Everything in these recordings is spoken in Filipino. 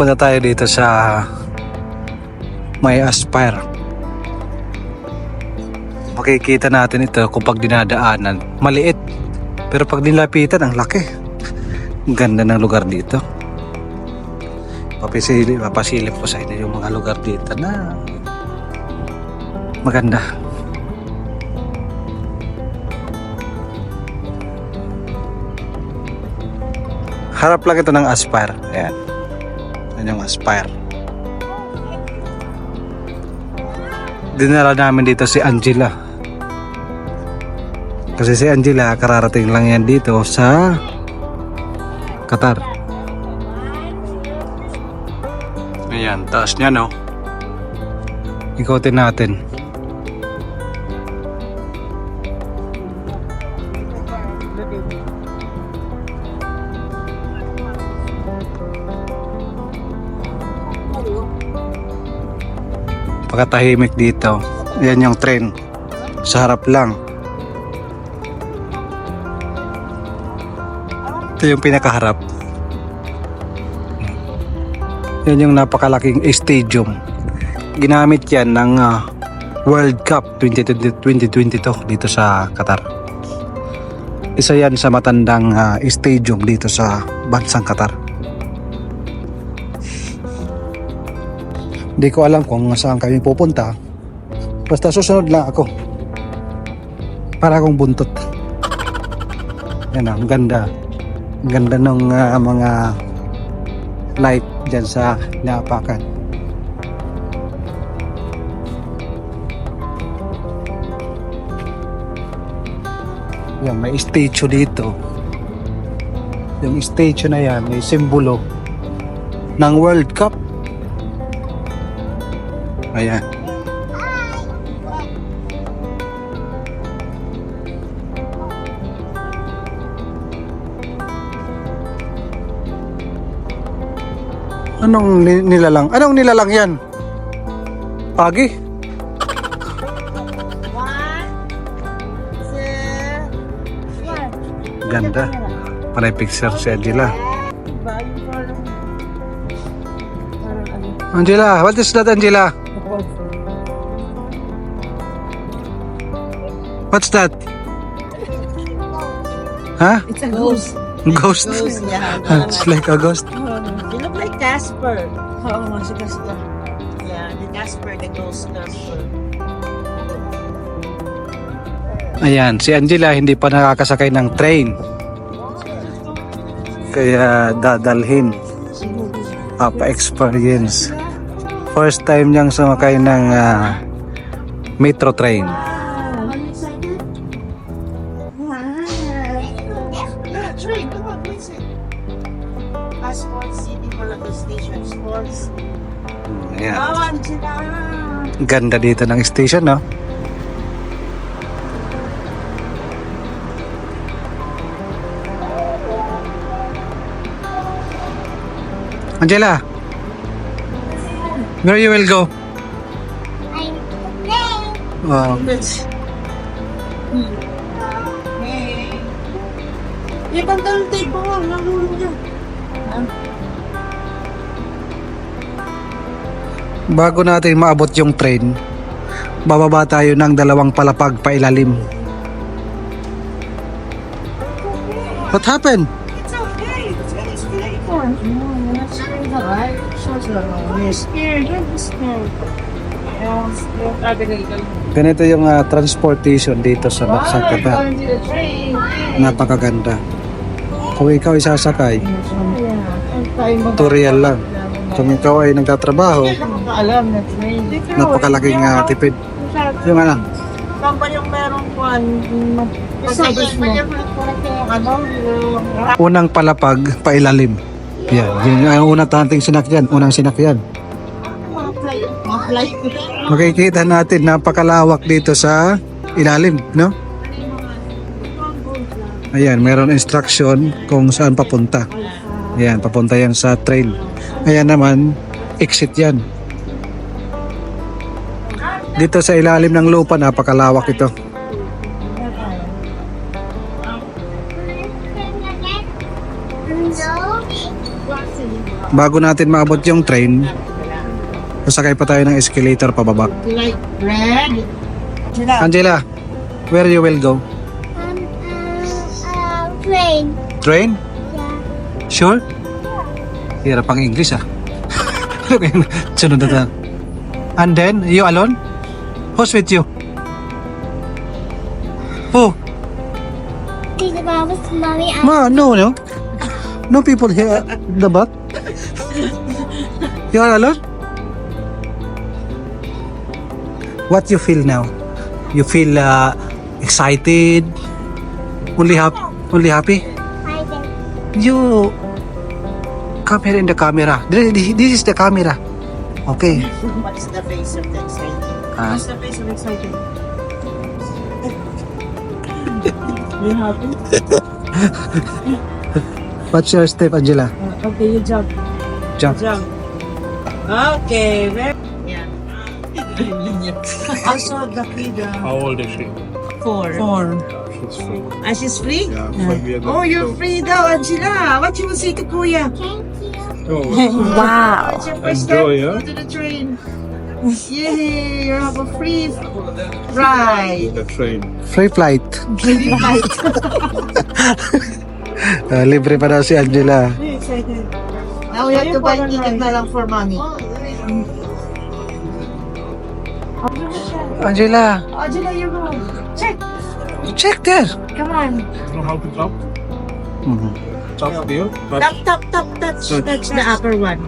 punta tayo dito sa may Aspire. Makikita natin ito kung pag dinadaanan, maliit. Pero pag nilapitan, ang laki. Ang ganda ng lugar dito. Papasilip ko sa inyo yung mga lugar dito na maganda. Harap lang ito ng Aspire. Ayan. Yan yung Aspire. Dinala namin dito si Angela. Kasi si Angela, kararating lang yan dito sa Qatar. Ayan, taas niya, no? Ikotin natin. Pagkatahimik dito. Yan yung train. Sa harap lang. Ito yung pinakaharap. Yan yung napakalaking stadium. Ginamit yan ng World Cup 2022 dito sa Qatar. Isa yan sa matandang stadium dito sa bansang Qatar. Hindi ko alam kung saan kami pupunta. Basta susunod lang ako. Para akong buntot. Yan, ang ganda. Ang ganda ng mga light dyan sa Napakan. Yan, may statue dito. Yung statue na yan may simbolo ng World Cup. Ayan. Anong nilalang? Anong nilalang yan? Pagi? Ganda. Panay picture si Angela. Angela, what is that, Angela? What's that? Huh? It's a ghost. Ghost? Yeah. It's like a ghost. You look like Casper. Oo, si Casper. Yeah, the Casper, the ghost Casper. Ayan, si Angela hindi pa nakakasakay ng train. Kaya dadalhin. Papa-experience. First time niyang sumakay ng metro train. Passport City Malacca Station Sports. Ayan. Angela! Ganda dito ng station, no? Angela, where you will go? Wow. Ibang tayo po, nalulong niya. Bago natin maabot yung train, bababa tayo ng 2 palapag pailalim. What happened? It's okay. It's gonna stay for. No, you're not scared, right? You're scared. You're scared. Ganito yung transportation dito sa bansang Qatar. Napakaganda. Kung ikaw isasakay, tutorial lang. Kung ikaw ay nagtatrabaho, napakalaking tipid. Yung ano? Saan yung meron po? Unang palapag, pailalim. Yan, yun ang unang nating sinakyan, unang sinakyan. Makikita natin napakalawak dito sa ilalim, no? Ayan, mayroon instruction kung saan papunta. Ayan, papunta yan sa train. Ayan naman, exit yan. Dito sa ilalim ng lupa, napakalawak ito. bago natin maabot yung train, sasakay pa tayo ng escalator pababa. Like bread. Angela, where you will go? Train. Train? Yeah. Sure? Hirap ang English ah. Sunod na tayo. And then, you alone? Who's with you? Who? Tita Baba, Mommy, No. No people here at the back. You are alone? What you feel now? You feel excited? Only happy? I did. You come here in the camera. This is the camera. Okay. What's the face of the excited? Ah. What's the face of excited? You happy? What's your step, Angela? Okay, you jump. Jump. Jump. Okay, very. Yeah. Also, the kid. How old is she? 4. She's free. Ah, she's free? Yeah, but we are Oh, going you're to- free daw, Angela. What you will say to Kuya? Thank you. Oh, Wow. It's your first Enjoy, time huh? to the train. Yay, you have a free ride. the train. Free flight. Free ride. Libre pa daw si Angela. Very excited. Now we have to buy ticket na lang for money. Angela, Angela, you go. Check. check there. Come on. You know how to top? Mhm. Top deal? Tap. Touch the upper one.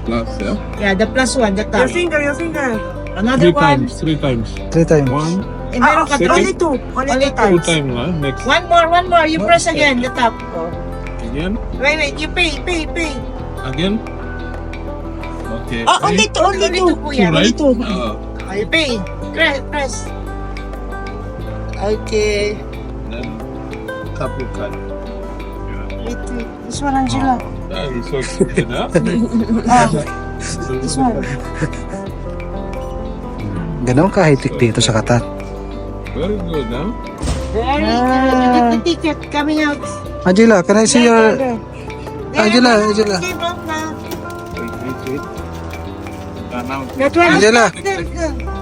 Plus, yeah? Yeah, the plus one, the top. Your finger. Another Three one. times. 3 times. 3 times. 1, Eh, meron ka Second. only two. Only 2 times. times, huh? Next. One more. You press again, the top. Again. Wait. You pay. Again. Okay. Oh, only two, kuya. Two, right? Only two. You pay. Press. Okay. Then tap your card. Wait. This one, Angela. That is so excited, huh? This one. Ganon ka high-tech dito sa Qatar. Very good, huh? Very good. You get the ticket coming out. Angela, can I see your... Angela. Came out na. Wait. Now, That one. Angela.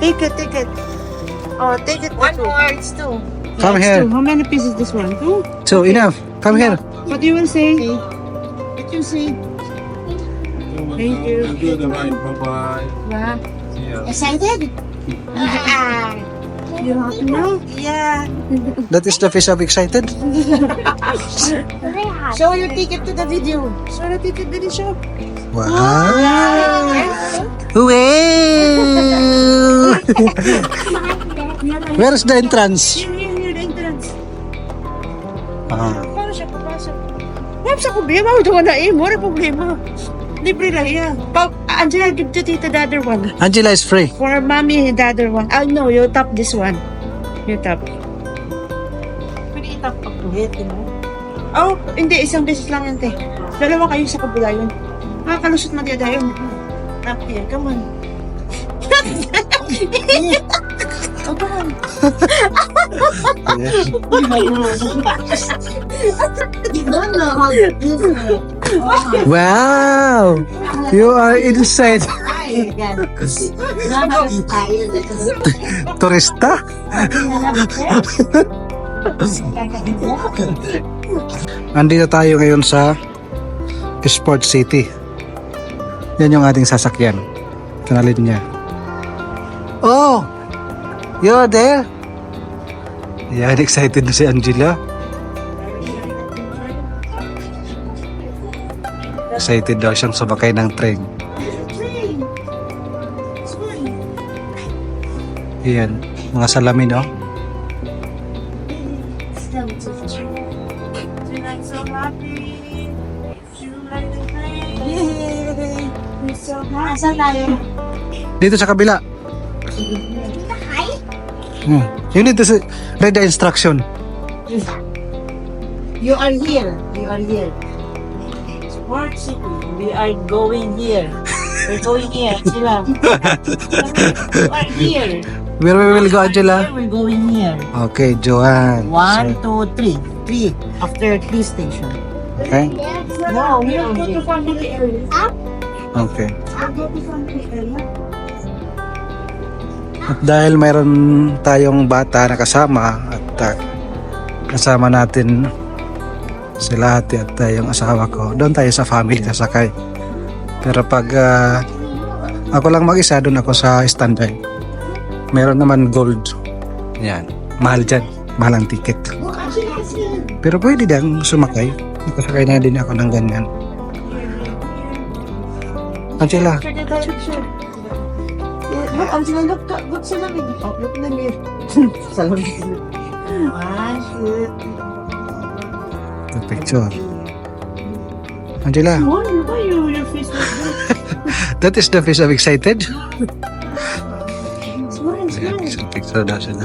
Take it. Oh, take it. One more. It's 2. Come here. How many pieces this one? 2? So, enough. Come here. What do you will say? What you say? Thank you. do the ride. Bye-bye. Wow. See ya. Excited? You happy now? Yeah. That is the face of excited. Very hot. Show your ticket to the video. Show the ticket to the shop. Wow. Behind Wow. Where's the entrance? Here, the entrance. Ah. Paano siya papasok? Wala sa problema. Ito na wala problema. Libre lang yan. Angela, give to tita the other one. Angela is free. For mommy, the other one. No, you tap this one. You tap. Pwede itap pa po. Oh, hindi. Isang beses lang yan, te. Dalawa kayo sa kabila yun. Makakalusot na diyada yun. Tap here. Come on. Oh, come on. Wow. You are inside. Turista? Andito tayo ngayon sa Sport City. Yan yung ating sasakyan. Kanalin niya. Oh! You're there? Yan, excited na si Angela. Excited daw siyang sumakay ng train. Yan, mga salamin, oh. Saan tayo? Dito sa kabila. You need to read the instruction. You are here. Sport City. We are going here. We're going here. Sila. You are here. Where we will go, Angela? We're going here. Okay, Joanne. 1, 2, 3. 3. After 3 station. Okay? No, we don't go to family area. Okay. I'll go to family area. At dahil mayroon tayong bata na kasama at kasama natin sila ate at yung asawa ko, doon tayo sa family sasakay. Pero pag ako lang mag-isa, doon ako sa standard. Meron naman gold. Yan. Mahal dyan. Mahal ang ticket. Pero pwede din sumakay. Nakasakay na din ako ng ganyan. Angela, Look, Angela, look sa lamig. Oh, look na mir. Sa lamig. Ah, shit. the picture. Angela, Why your face like that? that is the face of excited. Smile, Ayan, smile. picture daw sila.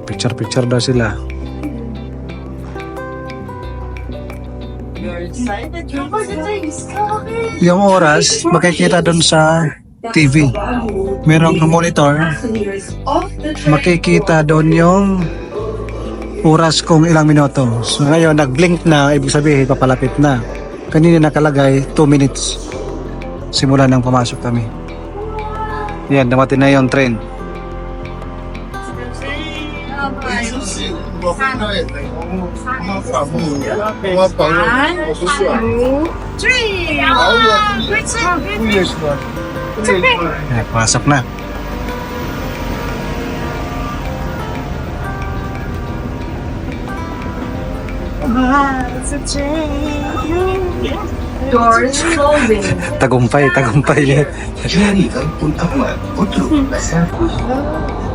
Picture daw sila. You're excited. You're excited. Yung oras, makikita doon sa TV. Merong monitor. Makikita doon yung oras kung ilang minuto. So ngayon, nag-blink na, ibig sabihin, papalapit na. Kanina nakalagay, 2 minutes. Simula nang pumasok kami. Yan, dumating na yung train. Yan, pasok na. Doors closing. Tagumpay.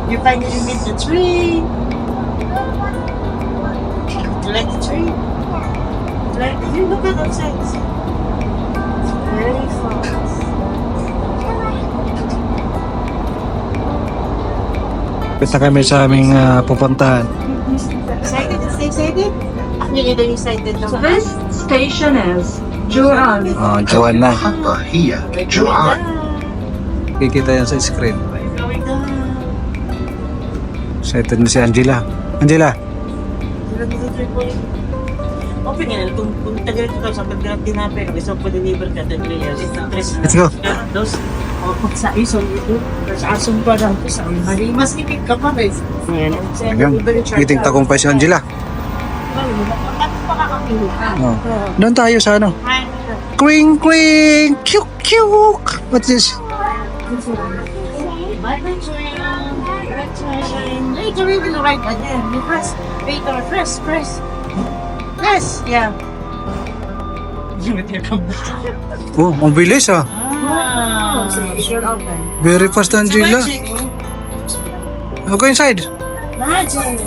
You finally meet the tree. You like the tree? Like, you look at outside. It's very fast. Kita kami sa aming pupuntahan. Excited? Excited? You're getting excited naman. This station is Joan. Oh, Joan na. Bahia, Joan. Kikita yan sa screen. Going down. Excited na si Angela. Angela, Open nga na, kung tagal ito sa pagdarat tinapay, kung isang pa-deliver ka, then layers, isang tres na. let's go. Dos, o pag sa isang ito, sa asong pa lang, sa mas ipig ka pa rin. Ayun, meeting tagumpay si Angela. Oh. Doon tayo sa ano? Quing! Kyuk! What's this? Later we will write again. You press. Later, press. Press. Yeah. Oh, ang bilis ah. Wow. Sure open. Very fast Angela. Go inside. Magic.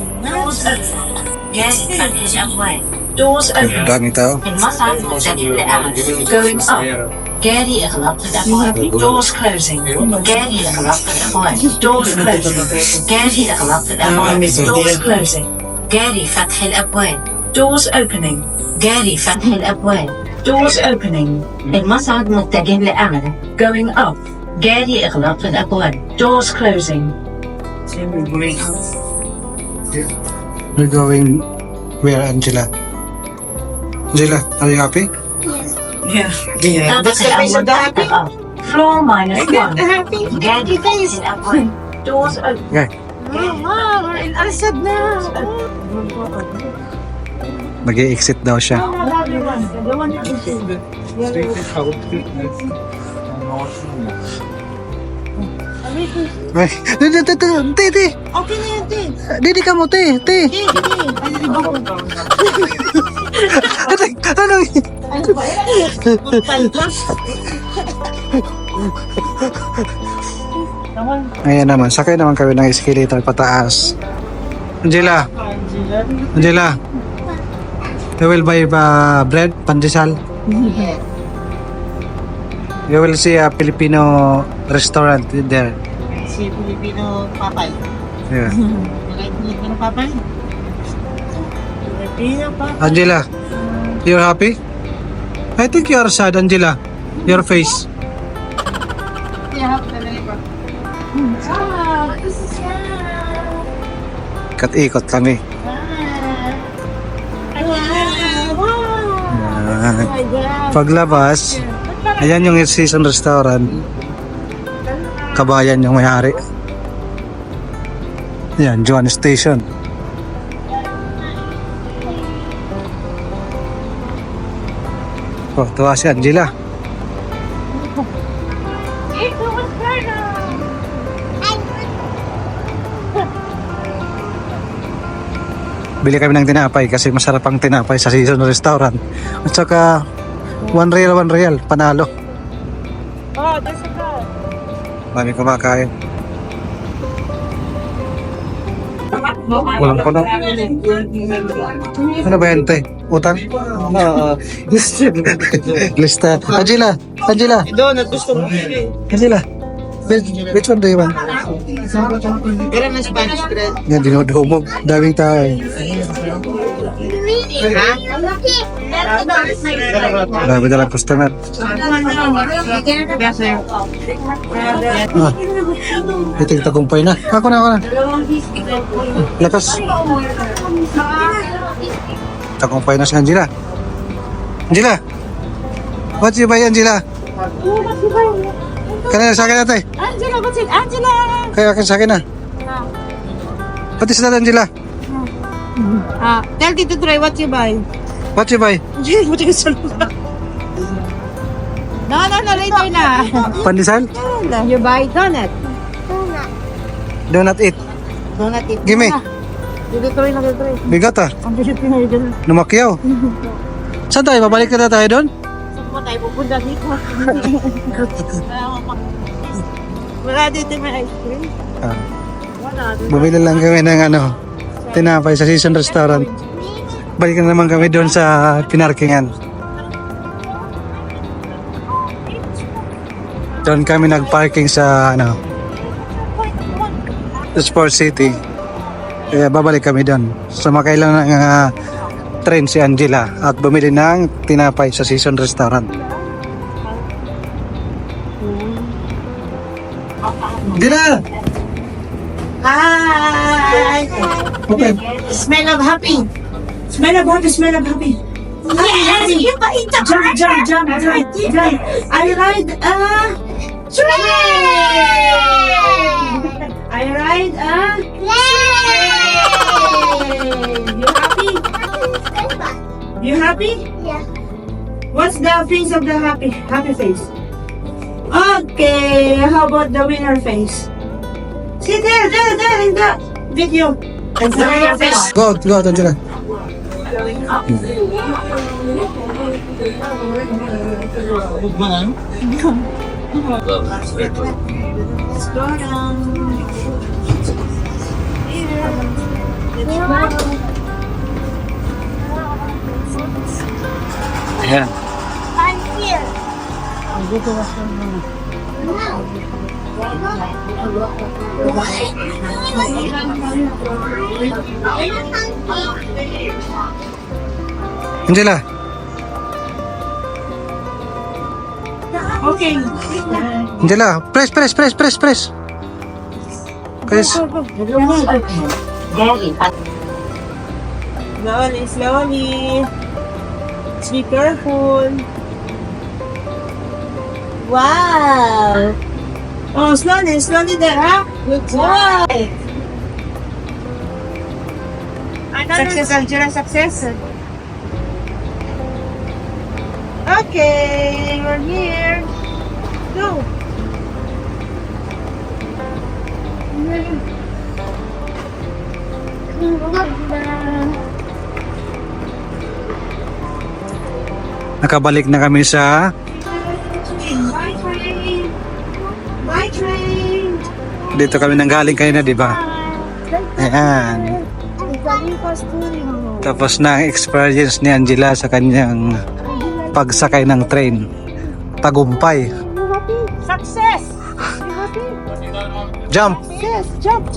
Doors Ang open. daming tao. المصعد متجه للأعلى. Going up. جاري إغلاق الأبواب. Doors closing. جاري إغلاق الأبواب. Doors closing. جاري إغلاق الأبواب. Doors closing. جاري فتح الأبواب. Doors opening. جاري فتح الأبواب. Doors opening. المصعد متجه للأعلى. Going up. جاري إغلاق الأبواب. Doors closing. We're going where, Angela? Angela, are you happy? That's the face of the happy. Floor -1. Happy. جاري فتح الأبواب. Doors open. Okay. Wow, we're in Asad now. Mag-i-exit daw siya. Ay, te. Okay na yan, te. Didi ka mo, te. Te. Ay, di ba ko? Ano? Ano ba yan? Puntal ka. Ayan naman, sakay naman kami ng escalator pataas. Angela, you will buy bread, pandesal. You will see a Filipino restaurant there. Si Filipino papay. Yeah. Filipino papay. Filipino papay. Angela, you're happy? I think you are sad, Angela. Your face. Yeah, talaga. Oh, this is fun. Ikot-ikot kami. Wow. Paglabas, ayan yung Season Restaurant. Kabayan yung may-ari. Yan, Juan Station. Oh, tuwa si Angela. Bili kami ng tinapay kasi masarap ang tinapay sa Season Restaurant. At saka 1 real, panalo. Oh, there's a car. Marami kumakain. Walang puno. Ano ba yan, te? Utang? Lista. Angela! Donut, gusto mo. Angela! Which one do you want? Meron ng Spanish bread. Yan, dinodumog. Daming tao eh. Dami dalang customer. Ito yung tagumpay na. Ako na. Lakas. Tagumpay na si Angela. Angela! What you buy, Angela? Kanina sa akin natin. Angela, what's it? Angela! Kaya akin sa akin na. Pati sa Angela. Tell Tito Troy what you buy. What you buy? What you sell? No, later na. Pandesal? You buy donut. Donut eat. Donut it. Gimme. Tito Troy na Tito Troy. Bigat ah. Ang bisit na yun. Lumakyaw. Saan tayo? Babalik na tayo doon? Saan mo tayo pupunta dito? Wala dito may ice cream. Ah, Wala dito. bumili lang kami ng tinapay sa Season Restaurant. Balik na naman kami doon sa pinarkingan. Doon kami nagparking sa Sport City. Kaya babalik kami doon. Sumakay lang ng train si Angela at bumili ng tinapay sa Season Restaurant. Hindi na! Hi! Okay. Smell of happy. Smell of happy. Yes! Jump. I ride a train! You happy? Yeah. What's the face of the happy face? Okay, how about the winner face? See there in the video. And the winner face. Go out, Angela. Let's go down. Ayan. I'm here. Angela. Okay. Angela, press. Press. Slowly. Be careful. Wow. Oh, slowly there, huh? Good job. Success, Angela, success. Okay, we're here. Go. Nakabalik na kami sa Bye, train. dito kami nanggaling kanina, di ba? Ayan. Tapos na ang experience ni Angela sa kanyang pagsakay ng train. Tagumpay. Success. Jump. Yes, jump.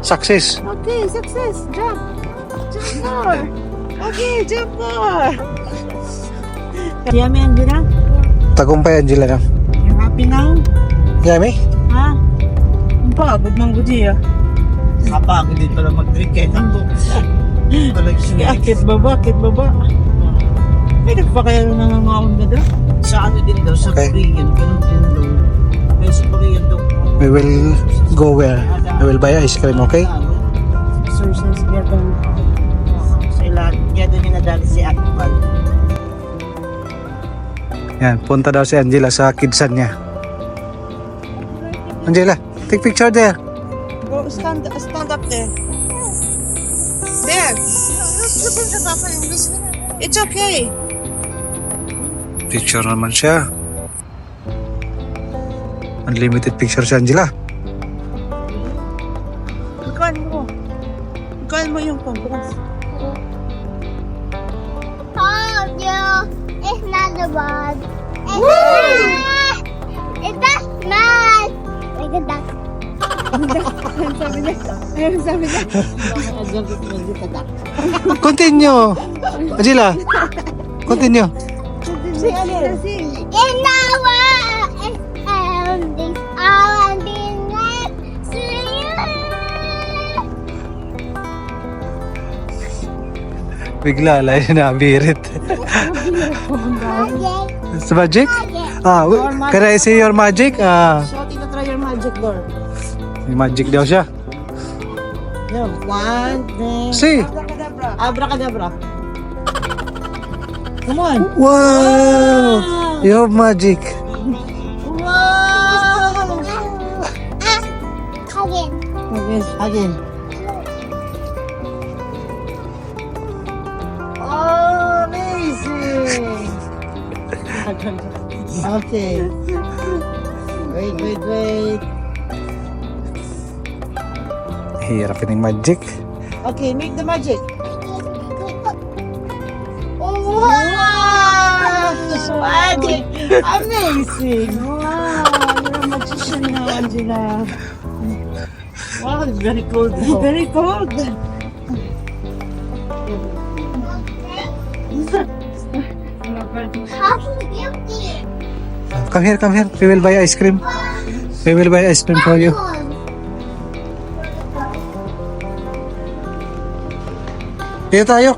Success. Okay, success. Jump more. Okay, jump more. Yummy, Angela? Tagumpay, Angela. You happy now? Yummy? Ha? Ang pagod ng gudi ah. Kapag hindi pala mag-drink eh. Ako. Akit baba. May nagpakayaro na nga nga akong gada. Sa ano din daw, sa Okay. Korean, ganun din daw. Pero sa Korean daw. We will go where? I will buy ice cream, okay? Sources niya doon. Sa lahat, kaya doon yung nadali si Akbal. Yan, punta daw si Angela sa kidsan niya. Angela, take picture there. Go, stand up there. There. It's okay. Picture naman siya. Unlimited picture si Angela. Ikuan mo yung compass. Told you, it's not the bad. It's not mad. Like a duck. Ayun sabi niya. Continue. Angela, continue. Si Alin. In our this hour being next to you. Bigla, alay na, birit. Okay. Sa magic? Ah, can I see your magic? So, try your magic door. May magic daw siya. Yan. One, two. See? Abracadabra. Abracadabra. Come on. Wow! You have magic. Wow! Again. Okay, again. Oh, amazing! Okay. Wait. Hirap yung magic. Okay, make the magic. Wow! Magic! Amazing! Wow! You're a magician now, Angela. Wow, it's very cold. Very cold. How can you eat? Come here. We will buy ice cream. We will buy ice cream for you. Dito tayo.